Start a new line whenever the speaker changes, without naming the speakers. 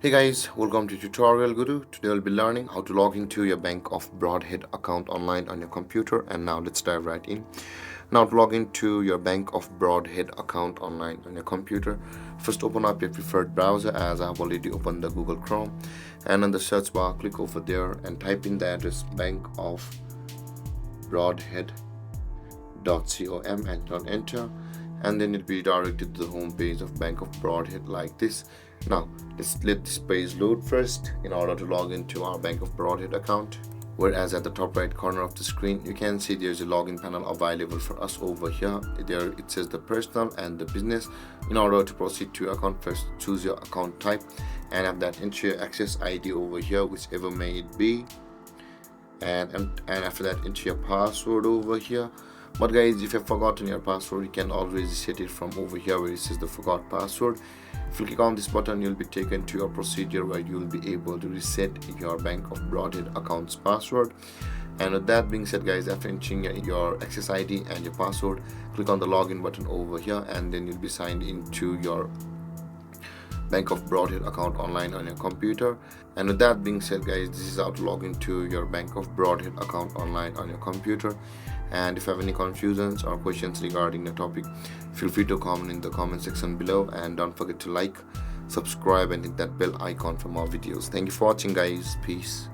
Hey guys, welcome to Tutorial Guru. Today we'll be learning how to log into your Bank of Brodhead account online on your computer. And now let's dive right in. Now to log into your Bank of Brodhead account online on your computer, first open up your preferred browser as I've already opened the Google Chrome. And on the search bar, click over there and type in the address bankofbrodhead.com and hit on enter, and then it'll be directed to the home page of Bank of Brodhead like this. Now let's let this page load first in order to log into our Bank of Brodhead account. Whereas at the top right corner of the screen you can see there's a login panel available for us over here. There it says the personal and the business. In order to proceed to your account, first choose your account type and have that enter your access ID over here, whichever may it be, and after that enter your password over here. But guys, if you've forgotten your password, you can always reset it from over here where it says the forgot password. If you click on this button, you'll be taken to your procedure where you'll be able to reset your Bank of Brodhead account's password. And with that being said guys, after entering your access ID and your password, click on the login button over here, and then you'll be signed into your Bank of Brodhead account online on your computer. And with that being said guys, this is how to log into your Bank of Brodhead account online on your computer. And if you have any confusions or questions regarding the topic, feel free to comment in the comment section below, and don't forget to like, subscribe and hit that bell icon for more videos. Thank you for watching guys. Peace.